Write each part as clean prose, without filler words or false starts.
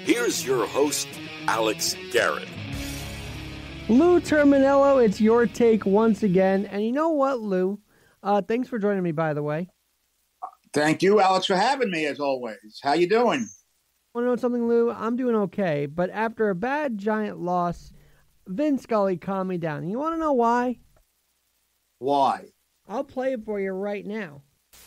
Here's your host, Alex Garrett. Lou Terminello, it's your take once again. And you know what, Lou? Thanks for joining me, by the way. Thank you, Alex, for having me, as always. How you doing? Want to know something, Lou? I'm doing okay. But after a bad Giant loss, Vin Scully calmed me down. And you want to know why? Why? I'll play it for you right now.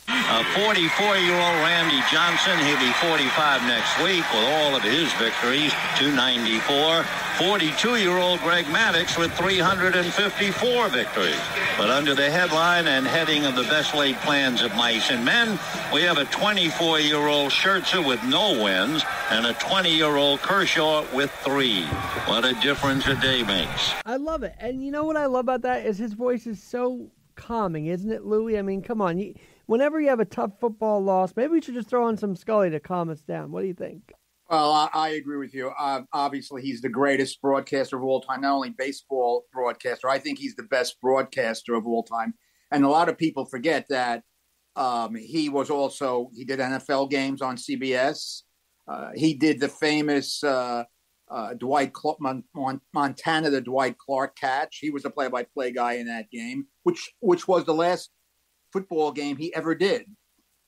44-year-old Randy Johnson, he'll be 45 next week with all of his victories, 294. 42-year-old Greg Maddux with 354 victories. But under the headline and heading of the best laid plans of mice and men, we have a 24-year-old Scherzer with no wins and a 20-year-old Kershaw with 3. What a difference a day makes. I love it. And you know what I love about that is his voice is so calming, isn't it, Louie? I mean, come on. Whenever you have a tough football loss, maybe we should just throw on some Scully to calm us down. What do you think? Well, I agree with you. Obviously, he's the greatest broadcaster of all time, not only baseball broadcaster. I think he's the best broadcaster of all time. And a lot of people forget that he did NFL games on CBS. He did the famous Dwight Clark, Montana, the Dwight Clark catch. He was the play-by-play guy in that game, which was the last football game he ever did,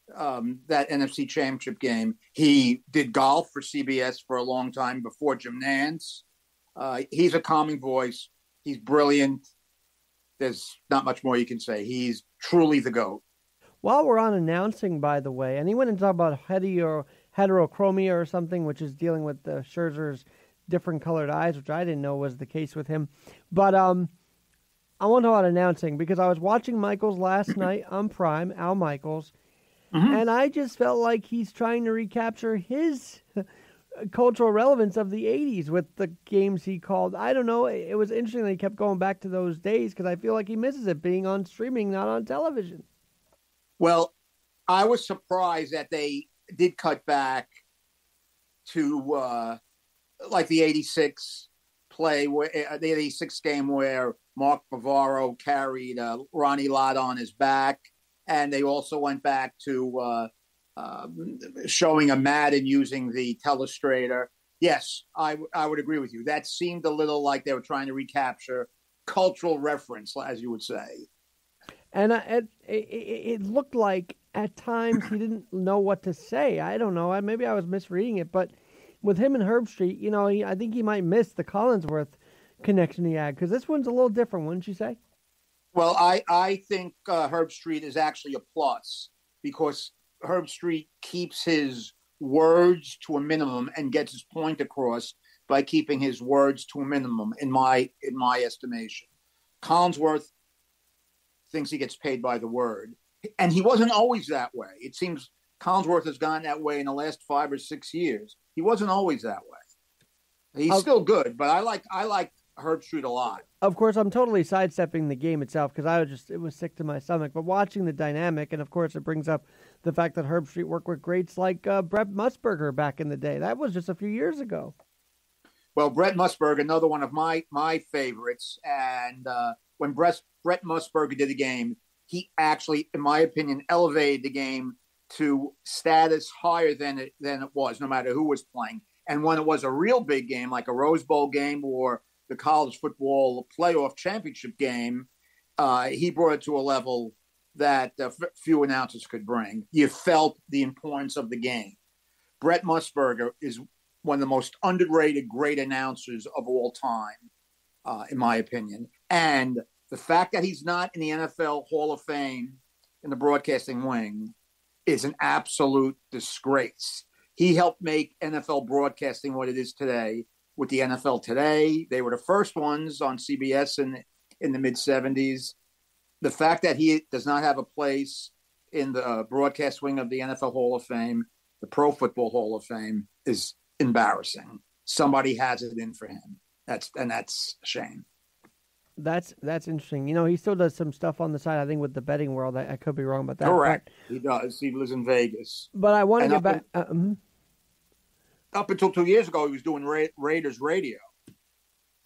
that NFC Championship game. He did golf for CBS for a long time before Jim Nantz. He's a calming voice. He's brilliant. There's not much more you can say. He's truly the GOAT. While we're on announcing, by the way, and he went and talked about heterochromia or something, which is dealing with the Scherzer's different colored eyes, which I didn't know was the case with him. But I want to talk about announcing because I was watching Michaels last night on Prime, Al Michaels, and I just felt like he's trying to recapture his cultural relevance of the 80s with the games he called. I don't know. It was interesting that he kept going back to those days because I feel like he misses it being on streaming, not on television. Well, I was surprised that they did cut back to like the 86 play, the 86 game where Mark Bavaro carried Ronnie Lott on his back. And they also went back to showing a Madden using the telestrator. Yes, I would agree with you. That seemed a little like they were trying to recapture cultural reference, as you would say. And it looked like at times he didn't know what to say. I don't know. Maybe I was misreading it. But with him and Herbstreit, I think he might miss the Collinsworth connection he had, because this one's a little different, wouldn't you say? Well, I think Herbstreit is actually a plus because Herbstreit keeps his words to a minimum and gets his point across by keeping his words to a minimum, in my estimation. Collinsworth thinks he gets paid by the word, and he wasn't always that way. It seems Collinsworth has gone that way in the last 5 or 6 years. He wasn't always that way. He's still good, but I like Herbstreit a lot. Of course, I'm totally sidestepping the game itself because it was sick to my stomach. But watching the dynamic, and of course, it brings up the fact that Herbstreit worked with greats like Brett Musburger back in the day. That was just a few years ago. Well, Brett Musburger, another one of my favorites. And when Brett Musburger did the game, he actually, in my opinion, elevated the game to status higher than it was, no matter who was playing. And when it was a real big game, like a Rose Bowl game or the college football playoff championship game, he brought it to a level that few announcers could bring. You felt the importance of the game. Brett Musburger is one of the most underrated great announcers of all time, in my opinion. And the fact that he's not in the NFL Hall of Fame in the broadcasting wing is an absolute disgrace. He helped make NFL broadcasting what it is today with the NFL Today. They were the first ones on CBS in the mid-'70s. The fact that he does not have a place in the broadcast wing of the NFL Hall of Fame, the Pro Football Hall of Fame, is embarrassing. Somebody has it in for him. That's a shame. That's interesting. He still does some stuff on the side, I think, with the betting world. I could be wrong about that. Correct. He does. He lives in Vegas. But I want to get back. Up until 2 years ago, he was doing Raiders radio.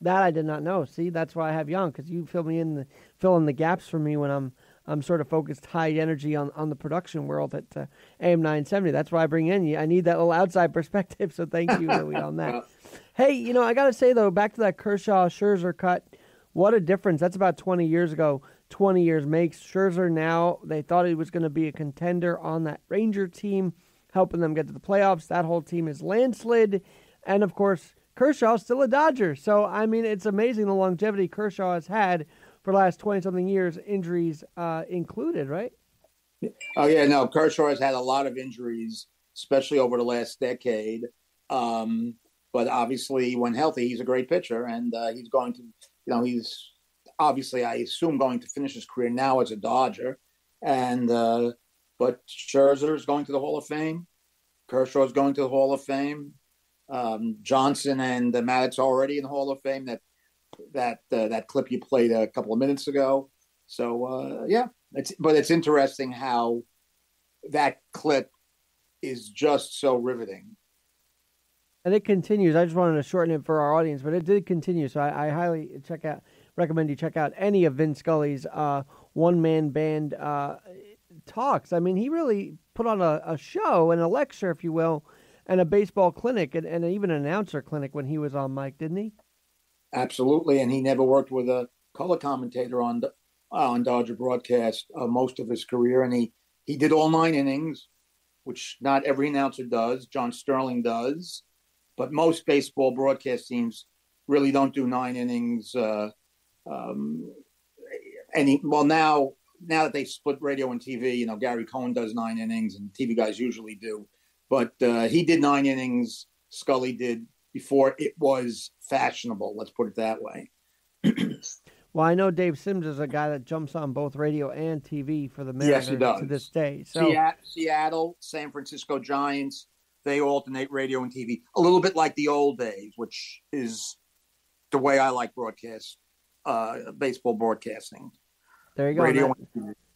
That I did not know. See, that's why I have you on, because you fill in the gaps for me when I'm I'm sort of focused high energy on the production world at AM 970. That's why I bring in you. I need that little outside perspective, so thank you really on that. Hey, I got to say, though, back to that Kershaw-Scherzer cut, what a difference. That's about 20 years ago. 20 years makes. Scherzer now, they thought he was going to be a contender on that Ranger team, helping them get to the playoffs. That whole team is landslid. And, of course, Kershaw's still a Dodger. So, I mean, it's amazing the longevity Kershaw has had for the last 20-something years, injuries included, right? Oh, yeah, no, Kershaw has had a lot of injuries, especially over the last decade. But obviously, when healthy, he's a great pitcher, and he's going to, he's obviously, I assume, going to finish his career now as a Dodger. And but Scherzer is going to the Hall of Fame. Kershaw is going to the Hall of Fame. Johnson and Maddox already in the Hall of Fame. That clip you played a couple of minutes ago. So it's interesting how that clip is just so riveting. And it continues. I just wanted to shorten it for our audience, but it did continue. So I highly recommend you check out any of Vin Scully's one-man band talks. I mean, he really put on a show and a lecture, if you will, and a baseball clinic and even an announcer clinic when he was on mic, didn't he? Absolutely, and he never worked with a color commentator on Dodger broadcast most of his career, and he did all 9 innings, which not every announcer does. John Sterling does. But most baseball broadcast teams really don't do 9 innings. Now that they split radio and TV, Gary Cohen does 9 innings, and TV guys usually do. But he did 9 innings. Scully did before it was fashionable. Let's put it that way. Well, I know Dave Sims is a guy that jumps on both radio and TV for the Mariners to this day. So Seattle, San Francisco Giants. They alternate radio and TV, a little bit like the old days, which is the way I like baseball broadcasting. There you go. Radio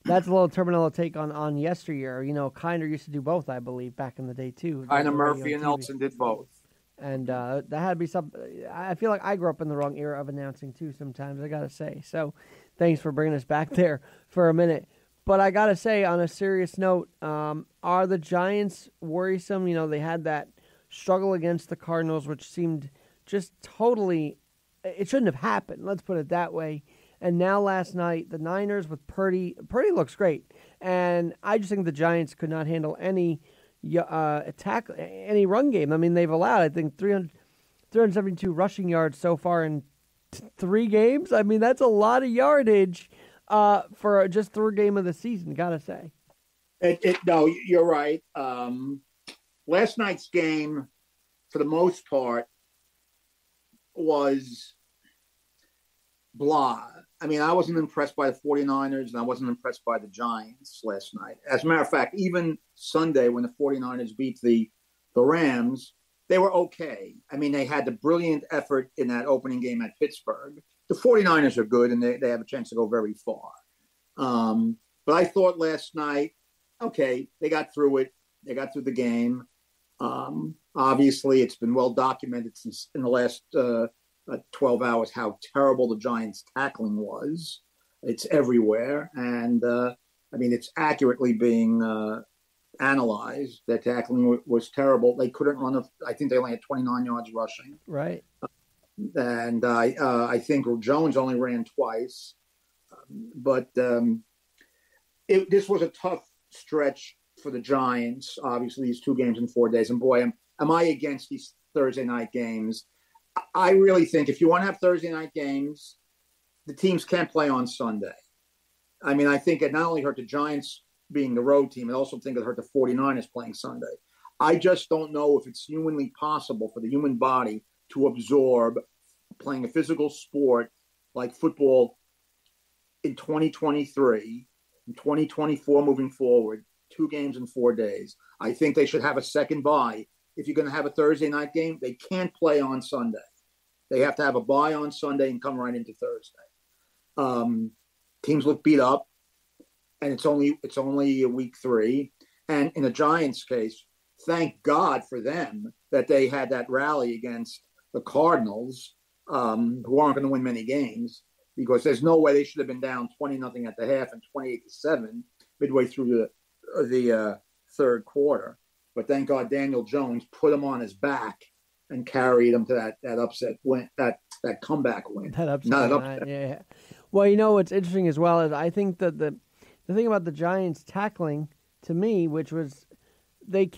that's a little terminal take on yesteryear. Kinder used to do both, I believe, back in the day, too. Kinder, Murphy, and Nelson did both. And that had to be something. I feel like I grew up in the wrong era of announcing, too, sometimes, I got to say. So thanks for bringing us back there for a minute. But I got to say, on a serious note, are the Giants worrisome? They had that struggle against the Cardinals, which seemed just totally – it shouldn't have happened. Let's put it that way. And now last night, the Niners with Purdy. Purdy looks great. And I just think the Giants could not handle any attack, any run game. I mean, they've allowed, I think, 372 rushing yards so far in 3 games. I mean, that's a lot of yardage. For just 3rd game of the season, gotta say. No, you're right. Last night's game, for the most part, was blah. I mean, I wasn't impressed by the 49ers, and I wasn't impressed by the Giants last night. As a matter of fact, even Sunday when the 49ers beat the Rams, they were okay. I mean, they had the brilliant effort in that opening game at Pittsburgh. The 49ers are good, and they have a chance to go very far. But I thought last night, okay, they got through it. They got through the game. Obviously, it's been well documented since in the last 12 hours how terrible the Giants' tackling was. It's everywhere. And, it's accurately being analyzed. Their tackling was terrible. They couldn't run. I think they only had 29 yards rushing. Right. And I think Jones only ran twice. But this was a tough stretch for the Giants, obviously, these 2 games in 4 days. And, boy, am I against these Thursday night games. I really think if you want to have Thursday night games, the teams can't play on Sunday. I mean, I think it not only hurt the Giants being the road team, I also think it hurt the 49ers playing Sunday. I just don't know if it's humanly possible for the human body to absorb playing a physical sport like football in 2023, in 2024 moving forward, 2 games in 4 days. I think they should have a second bye. If you're going to have a Thursday night game, they can't play on Sunday. They have to have a bye on Sunday and come right into Thursday. Teams look beat up, and it's only week 3. And in the Giants' case, thank God for them that they had that rally against the Cardinals, who aren't going to win many games. because there's no way they should have been down 20-0 at the half and 28-7 midway through the third quarter. But thank God Daniel Jones put him on his back and carried him to that upset win, that comeback win. That upset. Yeah. Well, what's interesting as well is I think that the thing about the Giants tackling, to me, which was they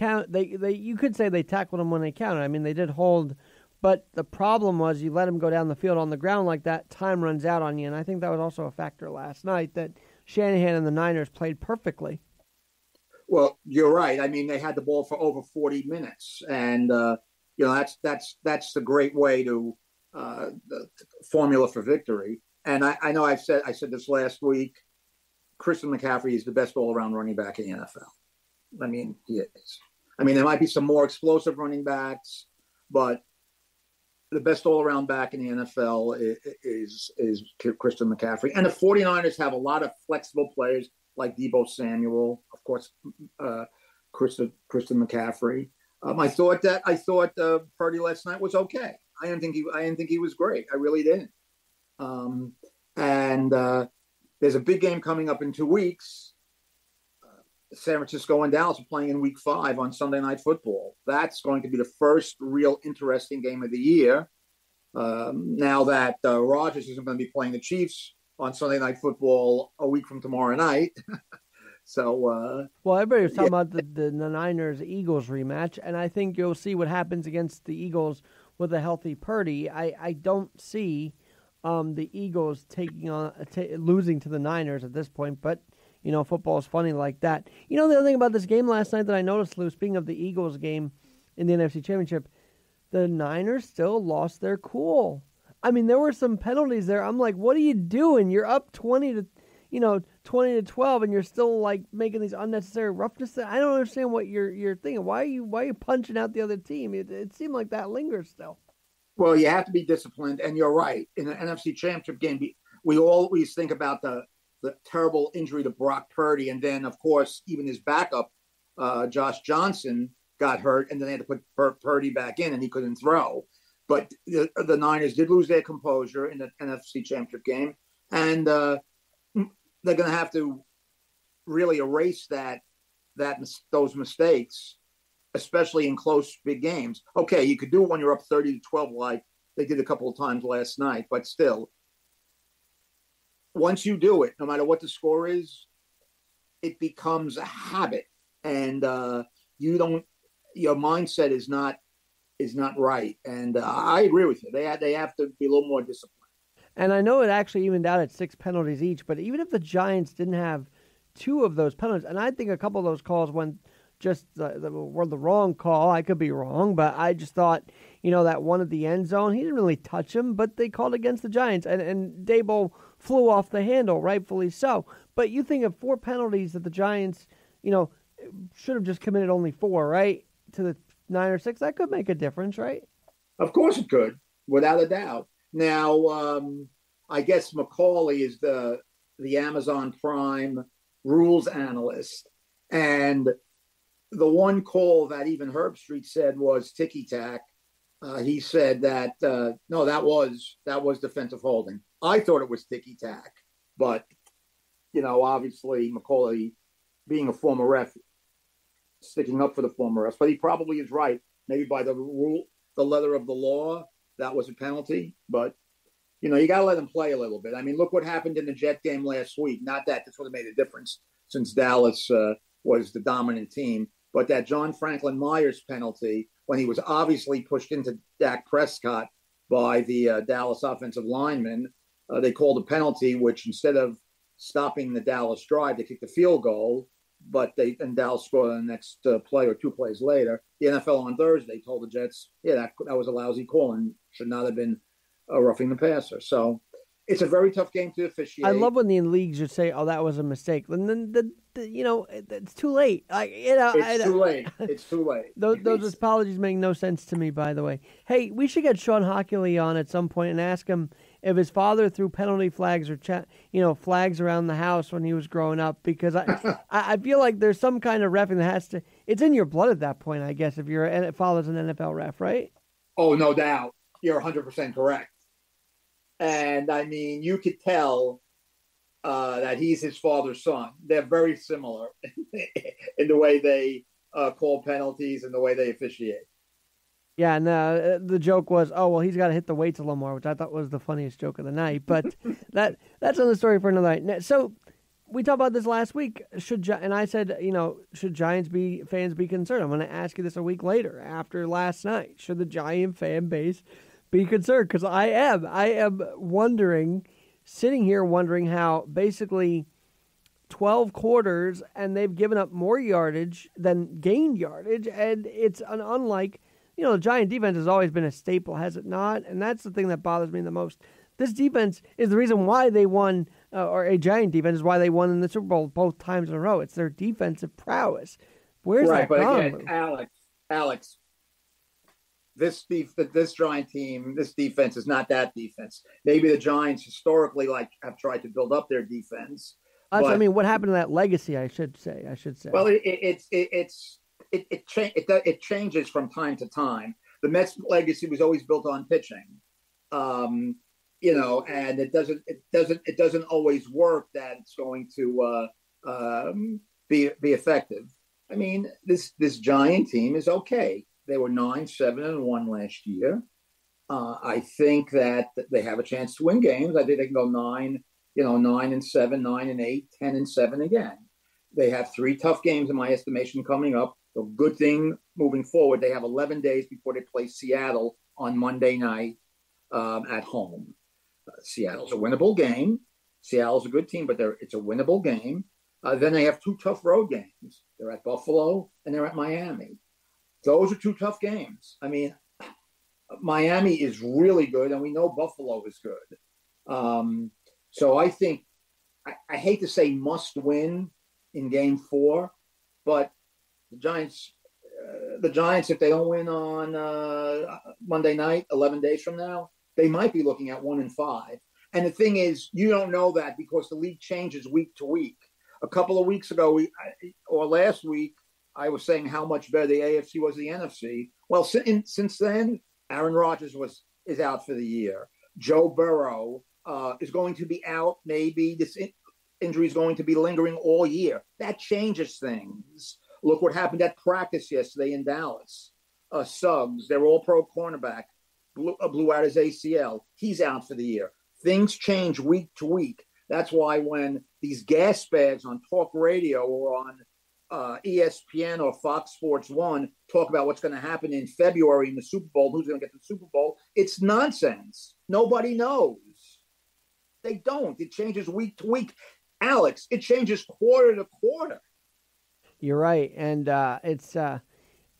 you could say they tackled them when they counted. I mean, they did hold, but the problem was you let them go down the field on the ground like that, time runs out on you, and I think that was also a factor last night that Shanahan and the Niners played perfectly. Well, you're right. I mean, they had the ball for over 40 minutes, and that's the great way to the formula for victory. And I know I said this last week. Christian McCaffrey is the best all-around running back in the NFL. I mean, he is. I mean, there might be some more explosive running backs, but the best all-around back in the NFL is Christian McCaffrey. And the 49ers have a lot of flexible players like Deebo Samuel, of course, Christian McCaffrey. I thought Purdy last night was okay. I didn't think he was great. I really didn't. There's a big game coming up in 2 weeks. San Francisco and Dallas are playing in Week 5 on Sunday Night Football. That's going to be the first real interesting game of the year. Now that Rodgers isn't going to be playing the Chiefs on Sunday Night Football a week from tomorrow night. So, well, everybody was talking about the Niners-Eagles rematch, and I think you'll see what happens against the Eagles with a healthy Purdy. I don't see the Eagles losing to the Niners at this point, but football is funny like that. The other thing about this game last night that I noticed, Lou, speaking of the Eagles game in the NFC Championship, the Niners still lost their cool. I mean, there were some penalties there. I'm like, what are you doing? You're up 20-12, and you're still like making these unnecessary roughness. I don't understand what you're thinking. Why are you punching out the other team? It seemed like that lingers still. Well, you have to be disciplined, and you're right. In the NFC Championship game, we always think about the terrible injury to Brock Purdy, and then, of course, even his backup, Josh Johnson, got hurt, and then they had to put Purdy back in, and he couldn't throw. But the Niners did lose their composure in the NFC Championship game, and they're going to have to really erase those mistakes, especially in close big games. Okay, you could do it when you're up 30-12, like they did a couple of times last night, but still, once you do it, no matter what the score is, it becomes a habit, and your mindset is not right. And I agree with you. They have to be a little more disciplined. And I know it actually evened out at 6 penalties each, but even if the Giants didn't have 2 of those penalties, and I think a couple of those calls were the wrong call. I could be wrong, but I just thought, that one at the end zone, he didn't really touch him, but they called against the Giants, and Daboll flew off the handle, rightfully so. But you think of 4 penalties that the Giants, should have just committed only 4, right? To the 9 or 6, that could make a difference, right? Of course it could, without a doubt. Now, I guess Macaulay is the Amazon Prime rules analyst, and the one call that even Herb Street said was ticky-tack. He said that no, that was defensive holding. I thought it was ticky-tack, but obviously Macaulay, being a former ref, sticking up for the former refs, but he probably is right. Maybe by the letter of the law, that was a penalty. But you got to let them play a little bit. I mean, look what happened in the Jet game last week. Not that this would have made a difference since Dallas was the dominant team, but that John Franklin Myers penalty, when he was obviously pushed into Dak Prescott by the Dallas offensive lineman, they called a penalty, which instead of stopping the Dallas drive, they kicked the field goal. But Dallas scored on the next play or 2 plays later. The NFL on Thursday told the Jets, that was a lousy call and should not have been roughing the passer. So it's a very tough game to officiate. I love when the leagues just say, "Oh, that was a mistake," and then it's too late. It's too late. It's too late. Those apologies make no sense to me. By the way, hey, we should get Sean Hockley on at some point and ask him if his father threw penalty flags or flags around the house when he was growing up, because I feel like there's some kind of reffing that has to. It's in your blood at that point, I guess, if your father's an NFL ref, right? Oh, no doubt. You're 100% correct. And I mean, you could tell that he's his father's son. They're very similar in the way they call penalties and the way they officiate. Yeah, and the joke was, oh, well, he's got to hit the weights a little more, which I thought was the funniest joke of the night. But that's another story for another night. So we talked about this last week. And I said, should Giants fans be concerned? I'm going to ask you this a week later after last night. Should the Giant fan base be concerned? Because I am wondering, sitting here wondering how basically 12 quarters and they've given up more yardage than gained yardage. And it's unlike, the Giant defense has always been a staple, has it not? And that's the thing that bothers me the most. This defense is the reason why they won, or a Giant defense is why they won in the Super Bowl both times in a row. It's their defensive prowess. Where's that but come? Again, Alex, this Giant team, this defense is not that defense. Maybe the Giants historically have tried to build up their defense. What happened to that legacy? I should say. Well, it changes from time to time. The Mets legacy was always built on pitching, and it doesn't always work that it's going to be effective. I mean, this Giant team is okay. They were 9-7-1 last year. I think that they have a chance to win games. I think they can go 9-7, 9-8, 10-7 again. They have 3 tough games in my estimation coming up. The good thing moving forward, they have 11 days before they play Seattle on Monday night at home. Seattle's a winnable game. Seattle's a good team, but it's a winnable game. Then they have 2 tough road games. They're at Buffalo and they're at Miami. Those are 2 tough games. I mean, Miami is really good, and we know Buffalo is good. So I think I hate to say must win in Game 4, but the Giants, if they don't win on Monday night, 11 days from now, they might be looking at 1-5. And the thing is, you don't know that because the league changes week to week. A couple of weeks ago, or last week, I was saying how much better the AFC was than the NFC. Well, since then, Aaron Rodgers is out for the year. Joe Burrow is going to be out. Maybe this injury is going to be lingering all year. That changes things. Look what happened at practice yesterday in Dallas. Suggs, their all-pro cornerback, blew out his ACL. He's out for the year. Things change week to week. That's why when these gas bags on talk radio or on ESPN or Fox Sports 1 talk about what's going to happen in February in the Super Bowl, who's going to get the Super Bowl, it's nonsense. Nobody knows. They don't. It changes week to week. Alex, it changes quarter to quarter. You're right. And it's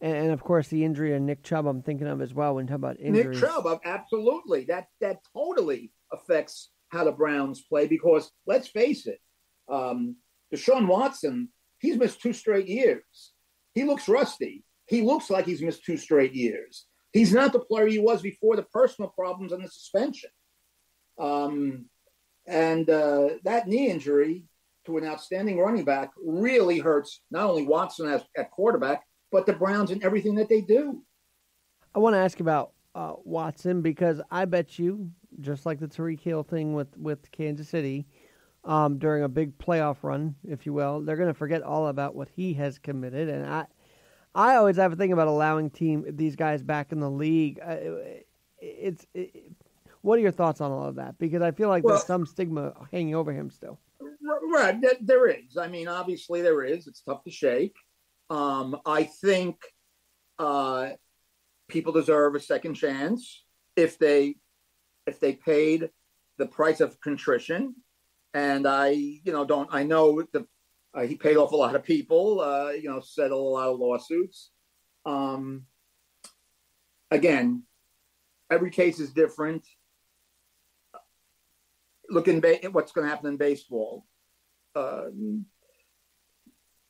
and of course the injury of Nick Chubb I'm thinking of as well when you talk about injuries. Nick Chubb, absolutely. That totally affects how the Browns play because let's face it, Deshaun Watson, he's missed 2 straight years. He looks rusty. He looks like he's missed 2 straight years. He's not the player he was before the personal problems and the suspension. And that knee injury to an outstanding running back really hurts not only Watson at quarterback, but the Browns and everything that they do. I want to ask about Watson because I bet you, just like the Tyreek Hill thing with Kansas City, during a big playoff run, if you will, they're going to forget all about what he has committed. And I always have a thing about allowing these guys back in the league. What are your thoughts on all of that? Because I feel like there's some stigma hanging over him still. Right, there is. I mean, obviously there is. It's tough to shake. I think people deserve a second chance if they paid the price of contrition. And I know he paid off a lot of people, settled a lot of lawsuits. Again, every case is different. Look at what's going to happen in baseball.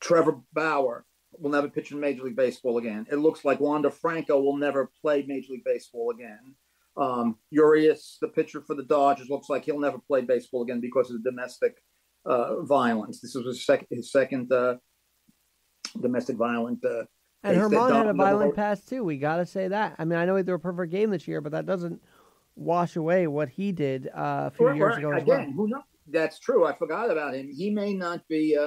Trevor Bauer will never pitch in Major League Baseball again. It looks like Wander Franco will never play Major League Baseball again. Urias, the pitcher for the Dodgers, looks like he'll never play baseball again because of the domestic violence. This was his second domestic violent. And Herman had a violent past too. We got to say that. I mean, I know he threw a perfect game this year, but that doesn't wash away what he did a few years ago as Again, well. who knows? That's true. I forgot about him. He may not be.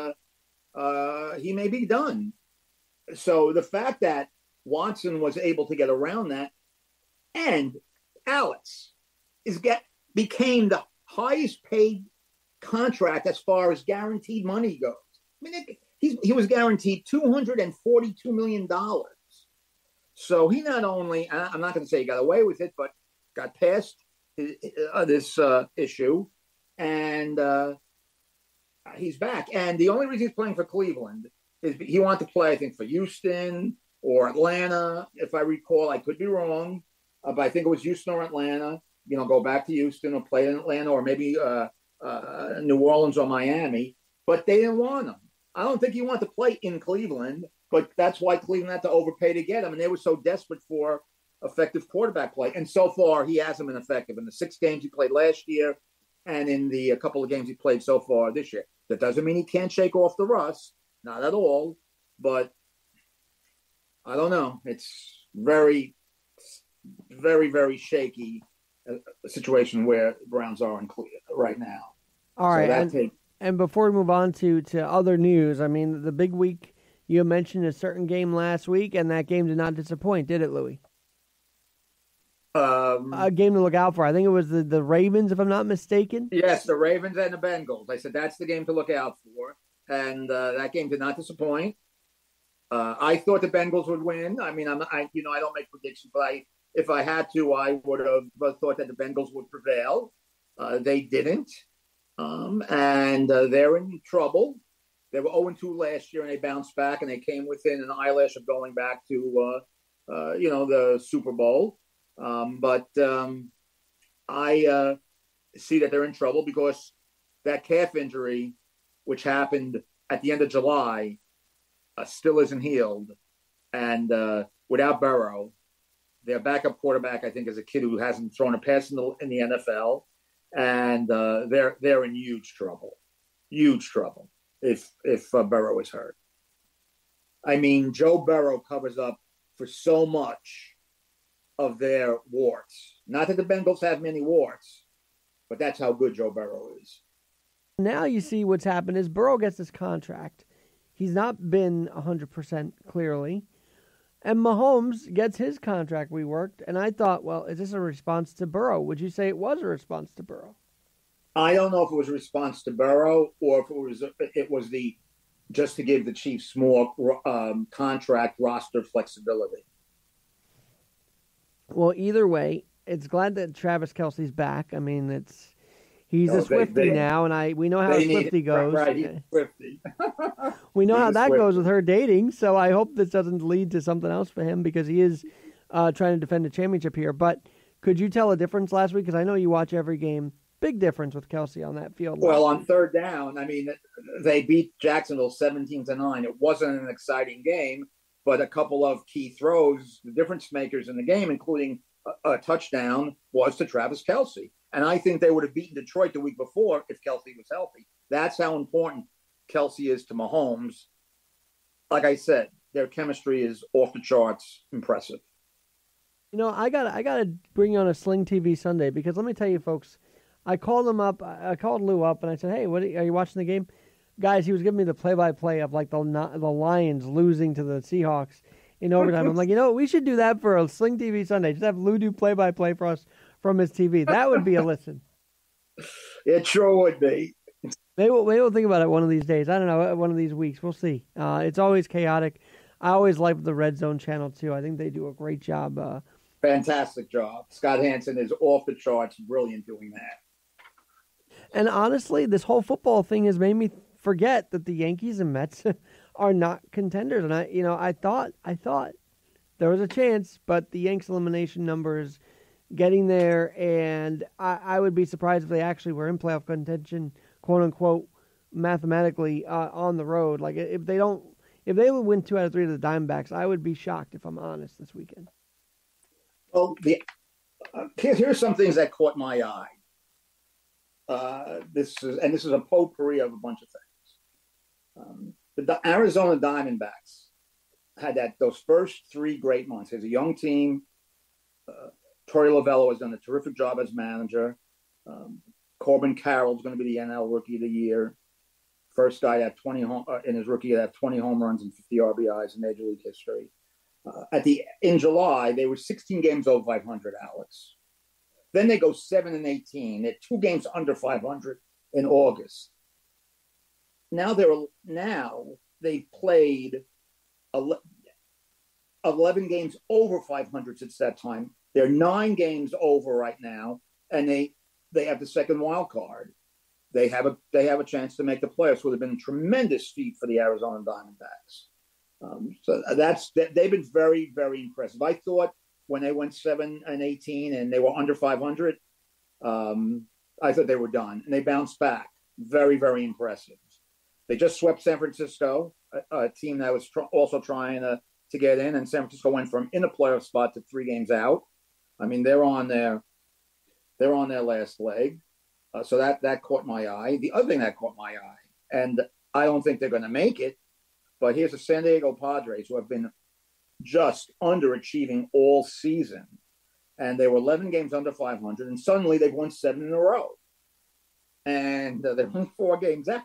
He may be done. So the fact that Watson was able to get around that, and Alex became the highest paid contract as far as guaranteed money goes. I mean, he was guaranteed $242 million. So he not only, I'm not going to say he got away with it, but got past this issue, and he's back. And the only reason he's playing for Cleveland is he wanted to play, I think, for Houston or Atlanta, if I recall. I could be wrong, but I think it was Houston or Atlanta. Go back to Houston or play in Atlanta, or maybe New Orleans or Miami. But they didn't want him. I don't think he wanted to play in Cleveland, but that's why Cleveland had to overpay to get him. And they were so desperate for effective quarterback play. And so far, he hasn't been effective in the 6 games he played last year and in the couple of games he played so far this year. That doesn't mean he can't shake off the rust. Not at all. But I don't know. It's very, very, very shaky situation where the Browns are in right now. All right. And before we move on to other news, I mean, the big week, you mentioned a certain game last week, and that game did not disappoint, did it, Louis? A game to look out for. I think it was the Ravens, if I'm not mistaken. Yes, the Ravens and the Bengals. I said that's the game to look out for, and that game did not disappoint. I thought the Bengals would win. I mean, I don't make predictions, but if I had to, I would have thought that the Bengals would prevail. They didn't, and they're in trouble. They were 0-2 last year, and they bounced back, and they came within an eyelash of going back to, the Super Bowl. But I see that they're in trouble because that calf injury, which happened at the end of July, still isn't healed. And without Burrow, their backup quarterback, I think, is a kid who hasn't thrown a pass in the NFL, and they're in huge trouble if Burrow is hurt. I mean, Joe Burrow covers up for so much of their warts. Not that the Bengals have many warts, but that's how good Joe Burrow is. Now you see what's happened is Burrow gets this contract. He's not been 100% clearly. And Mahomes gets his contract reworked. And I thought, well, is this a response to Burrow? Would you say it was a response to Burrow? I don't know if it was a response to Burrow or if it was just to give the Chiefs more contract roster flexibility. Well, either way, it's glad that Travis Kelce's back. I mean, he's a Swiftie now, and we know how Swiftie goes. Right, he's Swiftie. We know how that goes with her dating, so I hope this doesn't lead to something else for him because he is trying to defend a championship here. But could you tell a difference last week? Because I know you watch every game. Big difference with Kelce on that field. Well, on third down, I mean, they beat Jacksonville 17-9. It wasn't an exciting game, but a couple of key throws, the difference makers in the game, including a touchdown, was to Travis Kelce. And I think they would have beaten Detroit the week before if Kelce was healthy. That's how important Kelce is to Mahomes. Like I said, their chemistry is off the charts impressive. I gotta bring you on a Sling TV Sunday because let me tell you, folks, I called Lou up and I said, hey, are you watching the game? Guys, he was giving me the play-by-play of like the Lions losing to the Seahawks in overtime. I'm like, we should do that for a Sling TV Sunday. Just have Lou do play-by-play for us from his TV. That would be a listen. It sure would be. Maybe we'll think about it one of these days. I don't know, one of these weeks. We'll see. It's always chaotic. I always like the Red Zone channel, too. I think they do a great job. Fantastic job. Scott Hansen is off the charts, brilliant doing that. And honestly, this whole football thing has made me forget that the Yankees and Mets are not contenders. And I thought there was a chance, but the Yanks elimination numbers getting there, and I would be surprised if they actually were in playoff contention, quote unquote, mathematically on the road. Like if they would win 2 out of 3 of the Diamondbacks, I would be shocked if I'm honest this weekend. Well, here's some things that caught my eye. This is a potpourri of a bunch of things. The Arizona Diamondbacks had those first 3 great months. As a young team, Torey Lovello has done a terrific job as manager. Corbin Carroll's going to be the NL Rookie of the Year. First guy to have 20 in his rookie to have 20 home runs and 50 RBIs in Major League history. In July, they were 16 games over 500, Alex. Then they go 7-18. They're 2 games under 500 in August. Now they've played 11 games over 500 since that time. They're 9 games over right now, and they have the second wild card. They have a chance to make the playoffs. Would have been a tremendous feat for the Arizona Diamondbacks. So they've been very, very impressive. I thought when they went 7-18 and they were under 500, I thought they were done, and they bounced back. Very, very impressive. They just swept San Francisco, a team that was also trying to get in, and San Francisco went from in a playoff spot to 3 games out. I mean, they're on their last leg. So that caught my eye. The other thing that caught my eye, and I don't think they're going to make it, but here's the San Diego Padres, who have been just underachieving all season. And they were 11 games under 500, and suddenly they've won 7 in a row. And they're only 4 games out.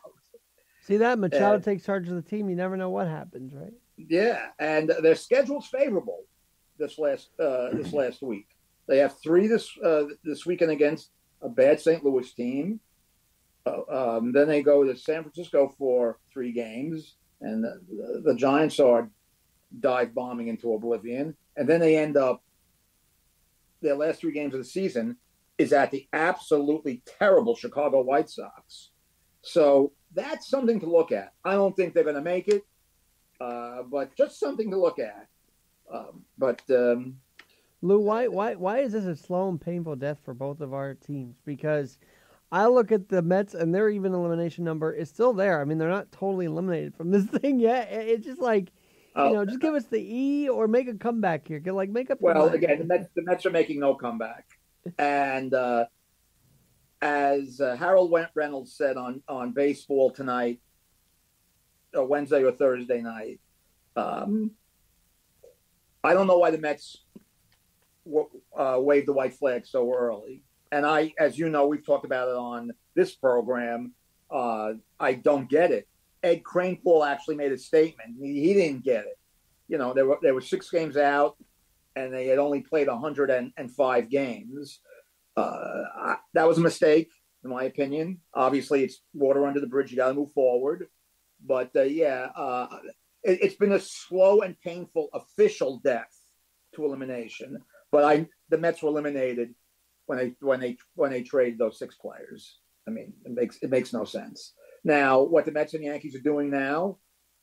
See that? Machado takes charge of the team. You never know what happens, right? Yeah, and their schedule's favorable this last week. They have 3 this weekend against a bad St. Louis team. Then they go to San Francisco for 3 games, and the Giants are dive bombing into oblivion. And then they end up, their last 3 games of the season is at the absolutely terrible Chicago White Sox. So that's something to look at. I don't think they're going to make it, but just something to look at. Lou, why is this a slow and painful death for both of our teams? Because I look at the Mets, and their even elimination number is still there. I mean, they're not totally eliminated from this thing yet. It's just like, just give us the E or make a comeback here. Make up. Well, again, the Mets are making no comeback, and as Harold Reynolds said on Baseball Tonight, Wednesday or Thursday night, I don't know why the Mets waved the white flag so early. And as you know, we've talked about it on this program. I don't get it. Ed Kranepool actually made a statement. He didn't get it. They were 6 games out, and they had only played 105 games. That was a mistake, in my opinion. Obviously, it's water under the bridge. You got to move forward. But it's been a slow and painful official death to elimination. But the Mets were eliminated when they traded those 6 players. I mean, it makes no sense. Now, what the Mets and Yankees are doing now,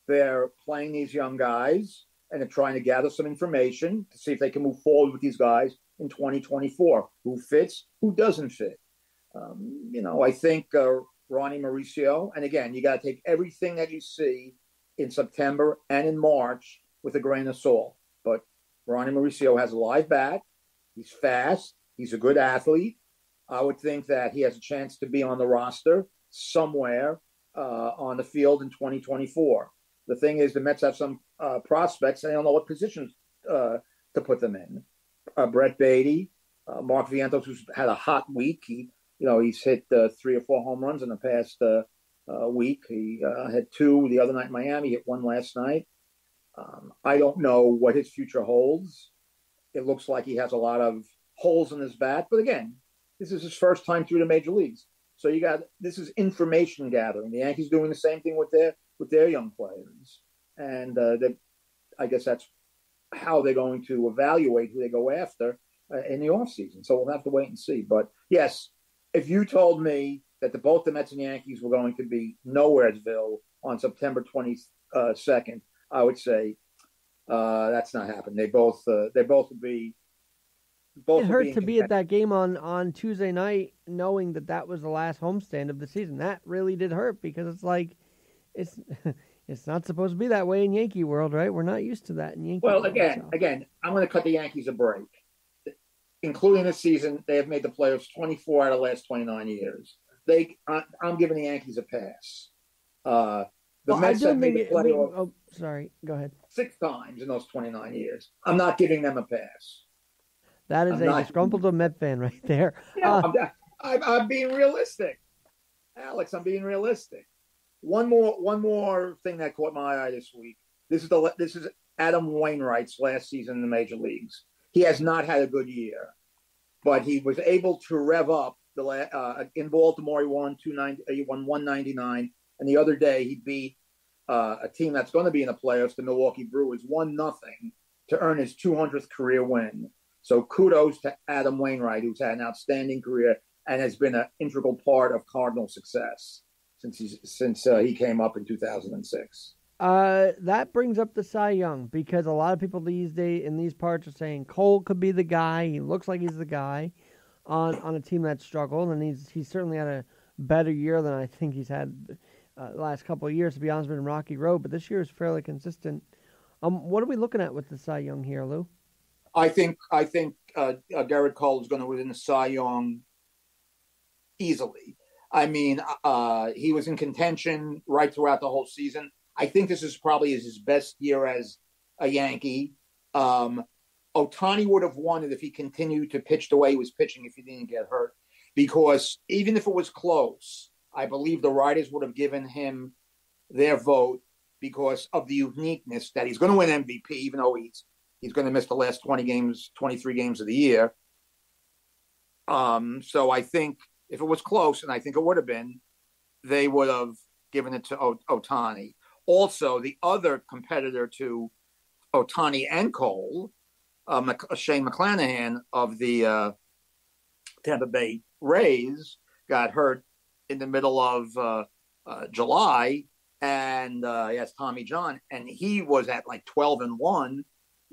they're playing these young guys, and they're trying to gather some information to see if they can move forward with these guys in 2024. Who fits? Who doesn't fit? I think Ronnie Mauricio, and again, you got to take everything that you see in September and in March with a grain of salt. But Ronnie Mauricio has a live bat. He's fast. He's a good athlete. I would think that he has a chance to be on the roster somewhere on the field in 2024. The thing is, the Mets have some prospects, and they don't know what positions to put them in. Brett Beatty, Mark Vientos, who's had a hot week. He's hit 3 or 4 home runs in the past week. He had 2 the other night in Miami. He hit 1 last night. I don't know what his future holds. It looks like he has a lot of holes in his bat. But again, this is his first time through the major leagues. So this is information gathering. The Yankees doing the same thing with their young players. And I guess that's how they're going to evaluate who they go after in the offseason. So we'll have to wait and see. But yes, if you told me that both the Mets and Yankees were going to be Nowheresville on September 22nd, I would say that's not happening. They both would be. It hurt to be at that game on Tuesday night, knowing that was the last homestand of the season. That really did hurt, because it's like it's not supposed to be that way in Yankee world, right? We're not used to that in Yankee world. Well, again, I'm going to cut the Yankees a break. Including this season, they have made the playoffs 24 out of the last 29 years. I'm giving the Yankees a pass. The Mets have made the playoffs. Sorry, go ahead. 6 times in those 29 years. I'm not giving them a pass. That is a disgruntled Met fan right there. Yeah, I'm being realistic, Alex. I'm being realistic. One more thing that caught my eye this week. This is Adam Wainwright's last season in the major leagues. He has not had a good year, but he was able to rev up in Baltimore. He won 199, and the other day he beat a team that's going to be in the playoffs, the Milwaukee Brewers, 1-0 to earn his 200th career win. So kudos to Adam Wainwright, who's had an outstanding career and has been an integral part of Cardinal success since he came up in 2006. That brings up the Cy Young, because a lot of people these days in these parts are saying Cole could be the guy. He looks like he's the guy on a team that struggled, and he's certainly had a better year than I think he's had the last couple of years. To be honest, been a rocky road, but this year is fairly consistent. What are we looking at with the Cy Young here, Lou? I think Gerrit Cole is going to win the Cy Young easily. I mean, he was in contention right throughout the whole season. I think this is probably his best year as a Yankee. Ohtani would have won it if he continued to pitch the way he was pitching if he didn't get hurt. Because even if it was close, I believe the writers would have given him their vote because of the uniqueness that he's going to win MVP, even though he's going to miss the last 23 games of the year. So I think if it was close, and I think it would have been, they would have given it to Ohtani. Also, the other competitor to Ohtani and Cole, Shane McClanahan of the Tampa Bay Rays, got hurt in the middle of July, and he has Tommy John, and he was at like 12-1,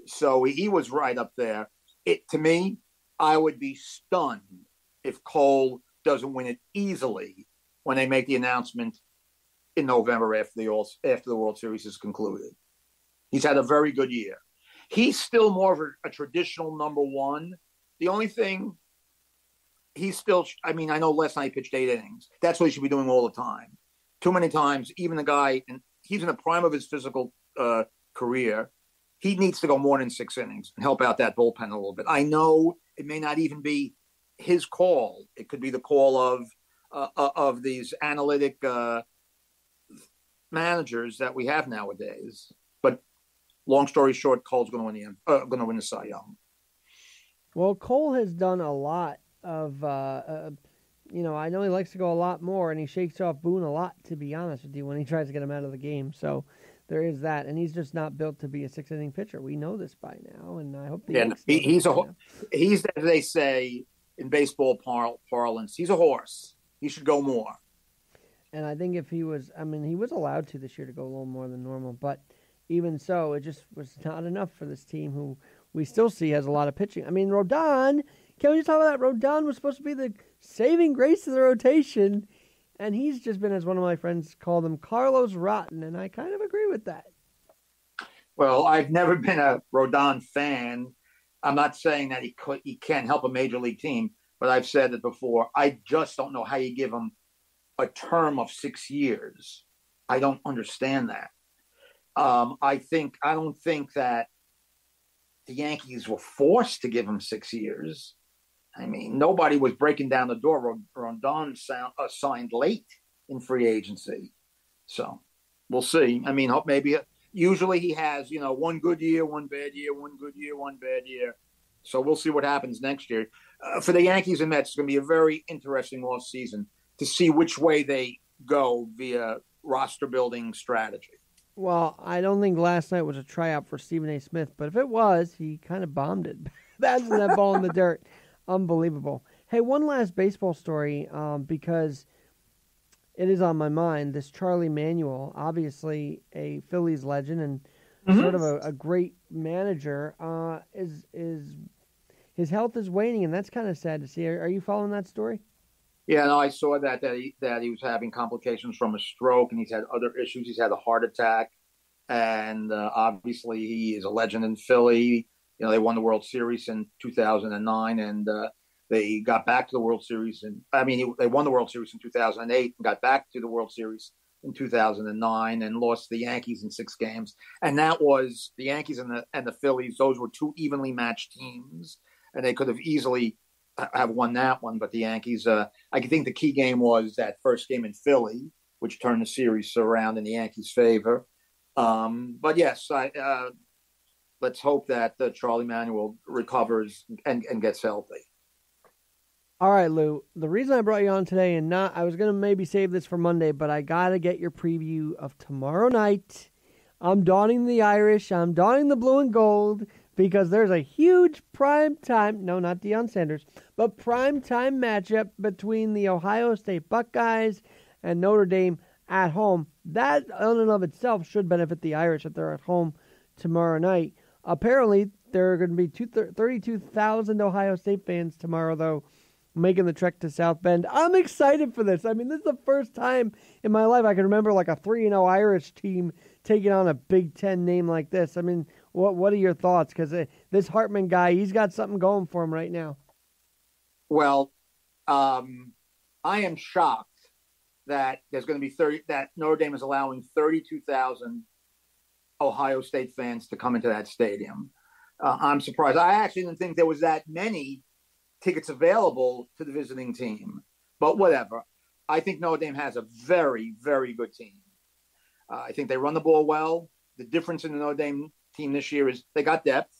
so he was right up there. To me, I would be stunned if Cole doesn't win it easily when they make the announcement in November after the World Series is concluded. He's had a very good year. He's still more of a traditional number one. The only thing I know last night he pitched 8 innings. That's what he should be doing all the time. Too many times, even the guy, and he's in the prime of his physical career, he needs to go more than 6 innings and help out that bullpen a little bit. I know it may not even be his call. It could be the call of these analytic managers that we have nowadays. But long story short, Cole's going to win the Cy Young. Well, Cole has done a lot of, I know he likes to go a lot more, and he shakes off Boone a lot, to be honest with you, when he tries to get him out of the game. So there is that, and he's just not built to be a 6-inning pitcher. We know this by now, and I hope he's as they say in baseball parlance, he's a horse. He should go more. And I think if he was allowed to this year to go a little more than normal, but even so, it just was not enough for this team who we still see has a lot of pitching. I mean, Rodon, can we just talk about that? Rodon was supposed to be the saving grace of the rotation, and he's just been, as one of my friends called him, Carlos Rotten, and I kind of agree with that. Well, I've never been a Rodon fan. I'm not saying that he can't help a major league team, but I've said it before. I just don't know how you give him a term of 6 years. I don't understand that. I don't think that the Yankees were forced to give him 6 years. I mean, nobody was breaking down the door. Rodon signed late in free agency. So we'll see. I mean, maybe usually he has, one good year, one bad year, one good year, one bad year. So we'll see what happens next year. For the Yankees and Mets, it's going to be a very interesting off season to see which way they go via roster building strategy. Well, I don't think last night was a tryout for Stephen A. Smith, but if it was, he kind of bombed it. That's that ball in the dirt. Unbelievable. Hey, one last baseball story, because it is on my mind. This Charlie Manuel, obviously a Phillies legend and sort of a great manager, is his health is waning, and that's kind of sad to see. Are you following that story? Yeah, no, I saw that he was having complications from a stroke, and he's had other issues. He's had a heart attack, and obviously he is a legend in Philly. They won the World Series in 2009, and they got back to the World Series. They won the World Series in 2008 and got back to the World Series in 2009 and lost the Yankees in 6 games. And that was the Yankees and the Phillies. Those were 2 evenly matched teams. and they could have easily have won that one. But the Yankees, I think the key game was that first game in Philly, which turned the series around in the Yankees' favor. But yes, let's hope that Charlie Manuel recovers and gets healthy. All right, Lou. The reason I brought you on today, I was going to maybe save this for Monday, but I got to get your preview of tomorrow night. I'm donning the Irish. I'm donning the blue and gold because there's a huge prime time, no, not Deion Sanders, but prime time matchup between the Ohio State Buckeyes and Notre Dame at home. That in and of itself should benefit the Irish if they're at home tomorrow night. Apparently, there are going to be 32,000 Ohio State fans tomorrow, though, making the trek to South Bend. I'm excited for this. I mean, this is the first time in my life I can remember like a 3-0 Irish team taking on a Big Ten name like this. I mean, what are your thoughts? Because this Hartman guy, he's got something going for him right now. Well, I am shocked that there's going to be that Notre Dame is allowing 32,000 Ohio State fans to come into that stadium. I'm surprised. I actually didn't think there was that many tickets available to the visiting team, but whatever. I think Notre Dame has a very, very good team. I think they run the ball well. The difference in the Notre Dame team this year is they got depth,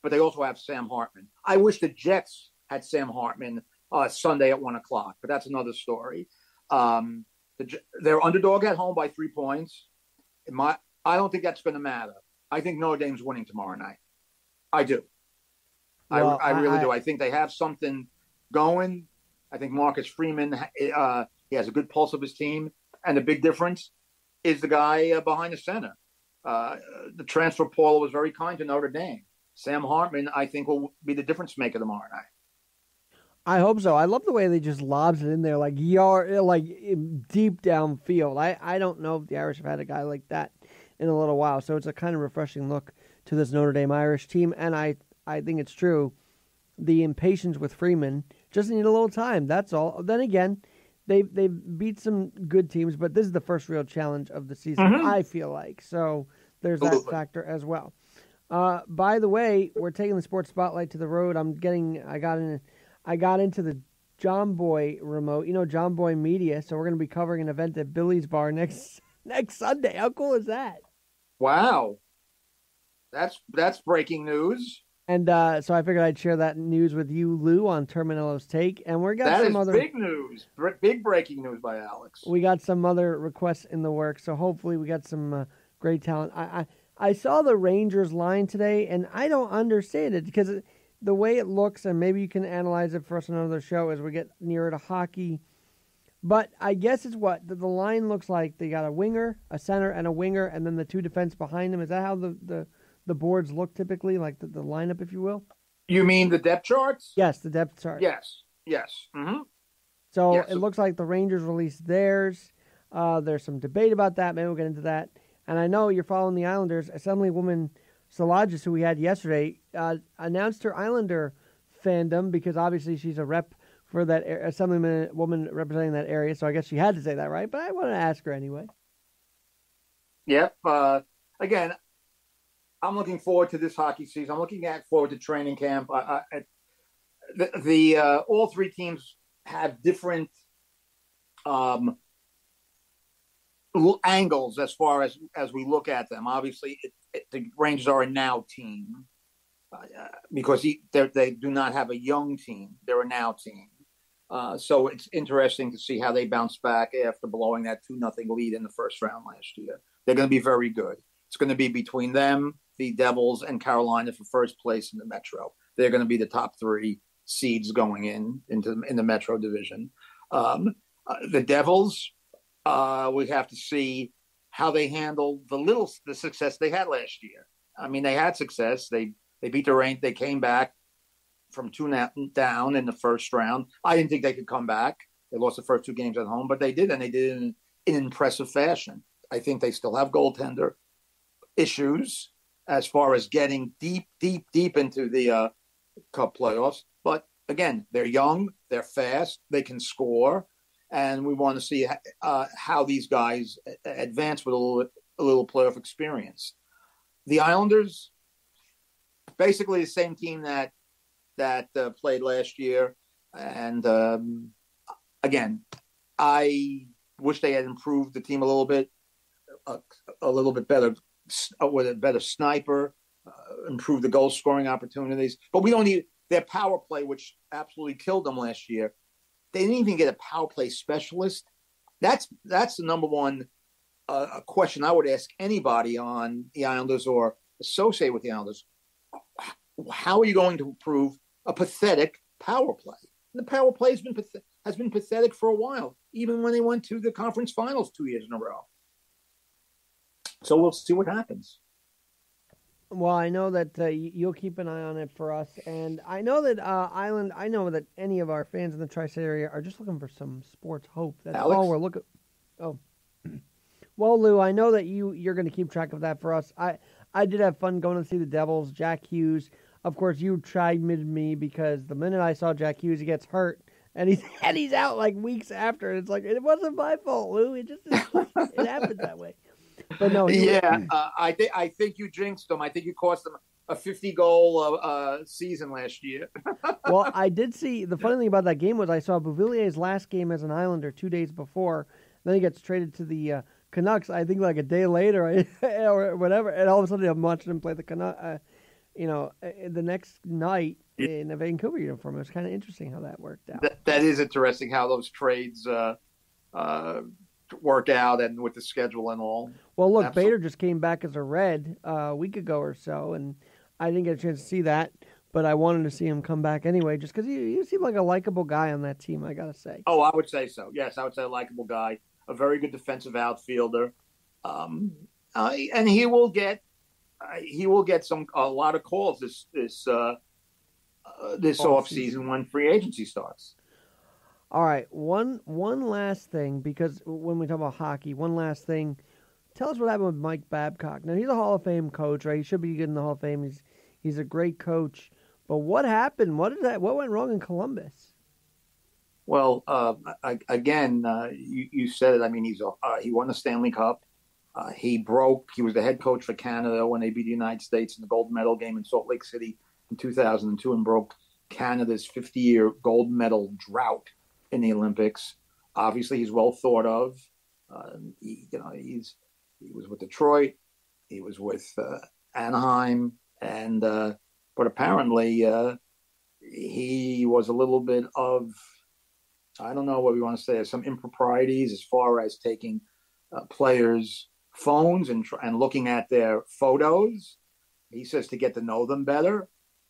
but they also have Sam Hartman. I wish the Jets had Sam Hartman Sunday at 1:00, but that's another story. They're underdog at home by 3 points. I don't think that's going to matter. I think Notre Dame's winning tomorrow night. I do. Well, I really do. I think they have something going. I think Marcus Freeman, he has a good pulse of his team. And the big difference is the guy behind the center. The transfer portal was very kind to Notre Dame. Sam Hartman, I think, will be the difference maker tomorrow night. I hope so. I love the way they just lobs it in there like deep downfield. I don't know if the Irish have had a guy like that in a little while. So it's a kind of refreshing look to this Notre Dame Irish team. And I think it's true. The impatience with Freeman just need a little time. That's all. Then again, they beat some good teams, but this is the first real challenge of the season, I feel like. So there's that factor as well. By the way, we're taking the sports spotlight to the road. I got into the John Boy remote. You know, John Boy Media. So we're going to be covering an event at Billy's Bar next Sunday. How cool is that? Wow. That's breaking news. And so I figured I'd share that news with you, Lou, on Terminello's Take. And we got some other big news, big breaking news by Alex. We got some other requests in the works, so hopefully we got some great talent. I saw the Rangers line today, and I don't understand it because the way it looks, and maybe you can analyze it for us on another show as we get nearer to hockey. But I guess it's what the line looks like. They got a winger, a center, and a winger, and then the two defense behind them. Is that how the boards look typically, like the lineup, if you will? You mean the depth charts? Yes, the depth chart. Yes. Mm-hmm. So yes. It looks like the Rangers released theirs. There's some debate about that. Maybe we'll get into that. And I know you're following the Islanders. Assemblywoman Szilagyi, who we had yesterday, announced her Islander fandom because obviously she's a rep for that Assemblywoman representing that area. So I guess she had to say that, right? But I want to ask her anyway. Yep. Again, I'm looking forward to this hockey season. I'm looking forward to training camp. All three teams have different angles as far as we look at them. Obviously, the Rangers are a now team because they do not have a young team. They're a now team. So it's interesting to see how they bounce back after blowing that 2-0 lead in the first round last year. They're going to be very good. It's going to be between them, the Devils, and Carolina for first place in the Metro. They're going to be the top three seeds going in the Metro division. The Devils, we have to see how they handle the success they had last year. I mean, they had success. They beat the Rangers. They came back from 2 down in the first round. I didn't think they could come back. They lost the first 2 games at home, but they did, and they did it in impressive fashion. I think they still have goaltender issues as far as getting deep into the Cup playoffs. But again, they're young, they're fast, they can score, and we want to see how these guys advance with a little playoff experience. The Islanders, basically the same team that that played last year. And again, I wish they had improved the team a little bit better, with a better sniper, improve the goal scoring opportunities. But we don't need their power play, which absolutely killed them last year. They didn't even get a power play specialist. That's the number one question I would ask anybody on the Islanders or associated with the Islanders. How are you going to improve a pathetic power play? And the power play has been pathetic for a while, even when they went to the conference finals 2 years in a row. So we'll see what happens. Well, I know that you'll keep an eye on it for us, and I know that Island. I know that any of our fans in the tri-state area are just looking for some sports hope. That's Alex? all we're looking. Oh, well, Lou, I know that you're going to keep track of that for us. I did have fun going to see the Devils. Jack Hughes, of course, you chided me because the minute I saw Jack Hughes, he gets hurt, and he's out like weeks after. And it's like, it wasn't my fault, Lou. It just it happened that way. But no, I think you jinxed them. I think you cost them a 50-goal season last year. Well, I did see, the funny thing about that game was I saw Beauvillier's last game as an Islander 2 days before. Then he gets traded to the Canucks, I think like a day later or whatever. And all of a sudden I'm watching him play the Canucks, the next night in a Vancouver uniform. It was kind of interesting how that worked out. That is interesting how those trades work out and with the schedule and all. Well, look, Absolutely. Bader just came back as a Red a week ago or so, and I didn't get a chance to see that, but I wanted to see him come back anyway, just because he seemed like a likable guy on that team, I got to say. Oh, I would say so. Yes, I would say a likable guy, a very good defensive outfielder, and he will get a lot of calls this off season when free agency starts. All right, one last thing, because when we talk about hockey, one last thing. Tell us what happened with Mike Babcock. Now, he's a Hall of Fame coach, right? He should be good in the Hall of Fame. He's a great coach. But what happened? What went wrong in Columbus? Well, you said it. I mean, he won the Stanley Cup. He was the head coach for Canada when they beat the United States in the gold medal game in Salt Lake City in 2002 and broke Canada's 50-year gold medal drought in the Olympics. Obviously, he's well thought of. He was with Detroit. He was with Anaheim, and but apparently he was a little bit of, I don't know what we want to say, some improprieties as far as taking players' phones and looking at their photos. He says to get to know them better.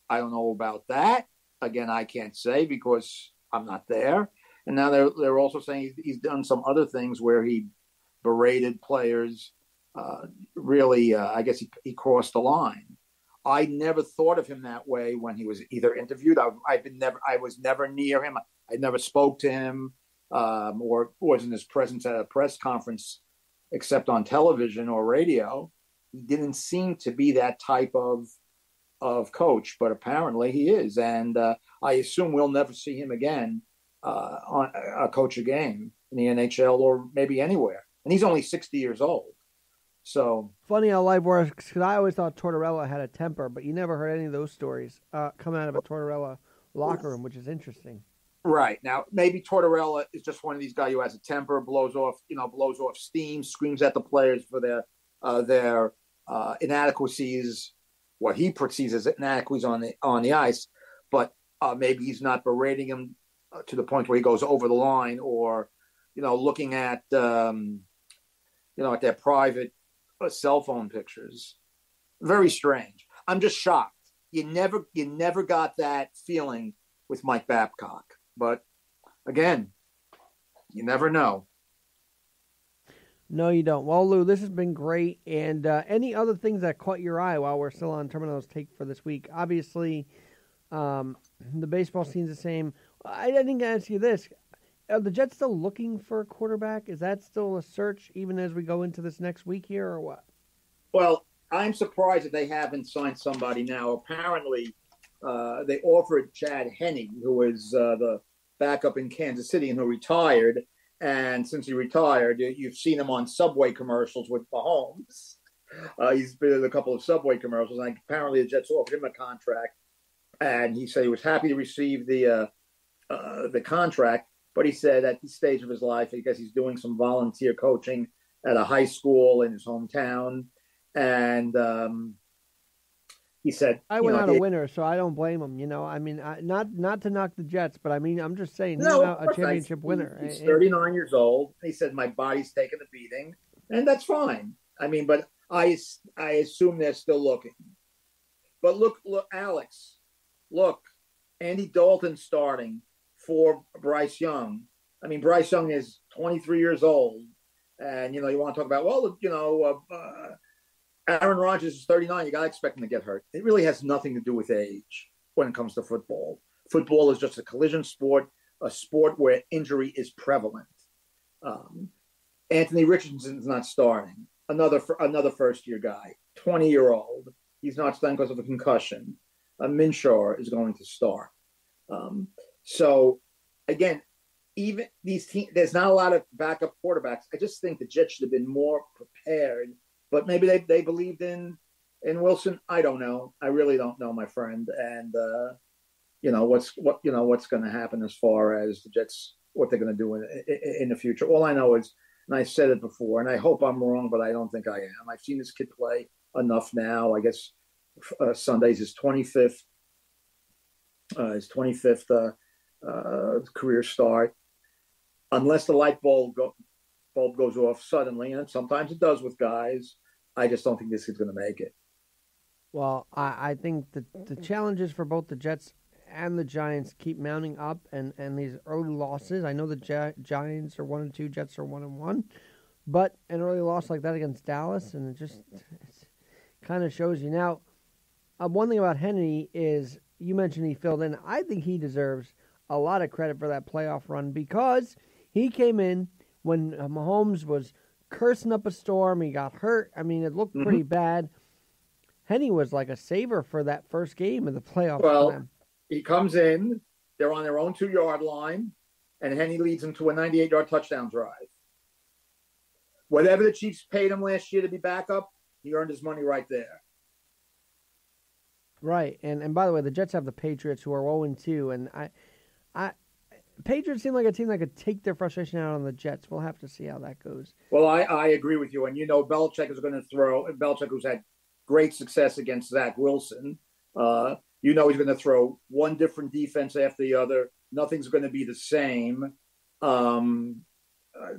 I don't know about that. Again, I can't say because I'm not there. And now they're also saying he's done some other things where he berated players. I guess he crossed the line. I never thought of him that way when he was either interviewed. I was never near him. I never spoke to him or was in his presence at a press conference, except on television or radio. He didn't seem to be that type of coach, but apparently he is. And I assume we'll never see him again on a coach a game in the NHL or maybe anywhere. And he's only 60 years old. So funny how life works, because I always thought Tortorella had a temper, but you never heard any of those stories coming out of a Tortorella locker room, which is interesting. Right. Now, maybe Tortorella is just one of these guys who has a temper, blows off steam, screams at the players for their inadequacies, what he perceives as inadequacies on the ice. But maybe he's not berating him to the point where he goes over the line, or looking at at their private cell phone pictures. Very strange. I'm just shocked. You never got that feeling with Mike Babcock. But again, you never know. No, you don't. Well, Lou, this has been great. And any other things that caught your eye while we're still on Terminal's Take for this week? Obviously, the baseball scene's the same. I didn't ask you this. Are the Jets still looking for a quarterback? Is that still a search even as we go into this next week here, or what? Well, I'm surprised that they haven't signed somebody now. Apparently, they offered Chad Henne, who is the backup in Kansas City and who retired. And since he retired, you've seen him on Subway commercials with Mahomes. He's been in a couple of Subway commercials, and apparently the Jets offered him a contract. and he said he was happy to receive the contract, but he said at this stage of his life, I guess he's doing some volunteer coaching at a high school in his hometown, and he said, I went out a winner, so I don't blame him. I mean, not to knock the Jets, but I mean, I'm just saying, he's not a championship winner. He's 39 years old. He said, my body's taking a beating, and that's fine. I mean, but I assume they're still looking. But look, Alex, look, Andy Dalton starting for Bryce Young. I mean, Bryce Young is 23 years old, and, you want to talk about, Aaron Rodgers is 39. You got to expect him to get hurt. It really has nothing to do with age when it comes to football. Football is just a collision sport, a sport where injury is prevalent. Anthony Richardson's not starting. Another first-year guy, 20-year-old. He's not starting because of a concussion. Minshew is going to start. So, again, even these teams, there's not a lot of backup quarterbacks. I just think the Jets should have been more prepared. But maybe they believed in Wilson. I don't know. I really don't know, my friend. And what's going to happen as far as the Jets, what they're going to do in the future. All I know is, and I said it before, and I hope I'm wrong, but I don't think I am. I've seen this kid play enough now. I guess Sunday's his 25th career start. Unless the light bulb goes off suddenly, and sometimes it does with guys, I just don't think this kid's going to make it. Well, I think the challenges for both the Jets and the Giants keep mounting up, and these early losses. I know the Giants are 1-2, Jets are 1-1, but an early loss like that against Dallas, and it kind of shows you. Now, one thing about Henry is, you mentioned he filled in. I think he deserves a lot of credit for that playoff run because he came in when Mahomes was cursing up a storm. He got hurt. I mean, it looked pretty bad. Henny was like a saver for that first game of the playoffs. Well, he comes in, they're on their own 2-yard line, and Henny leads them to a 98-yard touchdown drive. Whatever the Chiefs paid him last year to be backup, he earned his money right there. Right, and by the way, the Jets have the Patriots, who are 0-2, and Patriots seem like a team that could take their frustration out on the Jets. We'll have to see how that goes. Well, I agree with you. And, Belichick is going to throw – Belichick, who's had great success against Zach Wilson, he's going to throw one different defense after the other. Nothing's going to be the same. The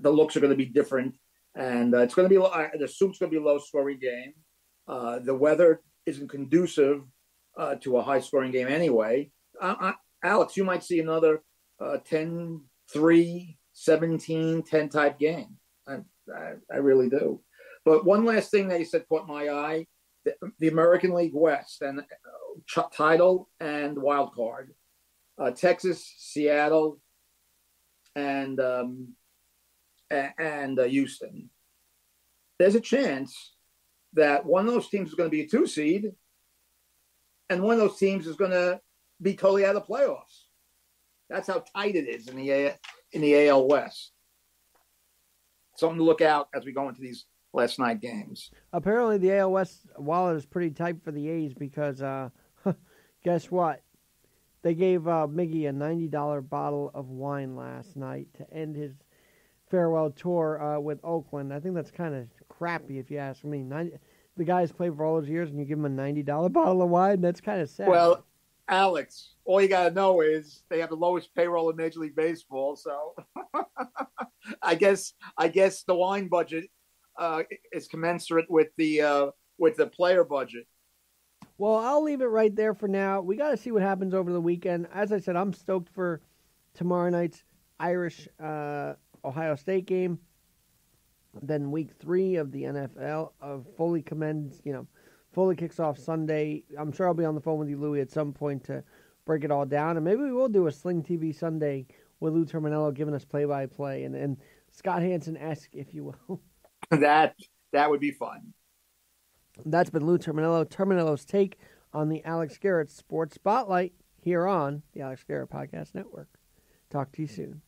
looks are going to be different. And it's going to be – the soup's going to be a low-scoring game. The weather isn't conducive to a high-scoring game anyway. Alex, you might see another – 10-3, 17-10 type game. I really do. But one last thing that you said caught my eye, the American League West and title and wild card. Texas, Seattle, and Houston. There's a chance that one of those teams is going to be a 2 seed and one of those teams is going to be totally out of the playoffs. That's how tight it is in the AL West. Something to look out as we go into these last night games. Apparently, the AL West wallet is pretty tight for the A's because guess what? They gave Miggy a $90 bottle of wine last night to end his farewell tour with Oakland. I think that's kind of crappy, if you ask me. The guy's played for all those years, and you give him a $90 bottle of wine? That's kind of sad. Well, Alex, all you got to know is they have the lowest payroll in Major League Baseball. So I guess the wine budget is commensurate with the player budget. Well, I'll leave it right there for now. We got to see what happens over the weekend. As I said, I'm stoked for tomorrow night's Irish Ohio State game. Then week 3 of the NFL fully kicks off Sunday. I'm sure I'll be on the phone with you, Louie, at some point to break it all down. And maybe we will do a Sling TV Sunday with Lou Terminello giving us play-by-play and Scott Hansen-esque, if you will. That would be fun. That's been Lou Terminello, Terminello's take on the Alex Garrett Sports Spotlight here on the Alex Garrett Podcast Network. Talk to you soon.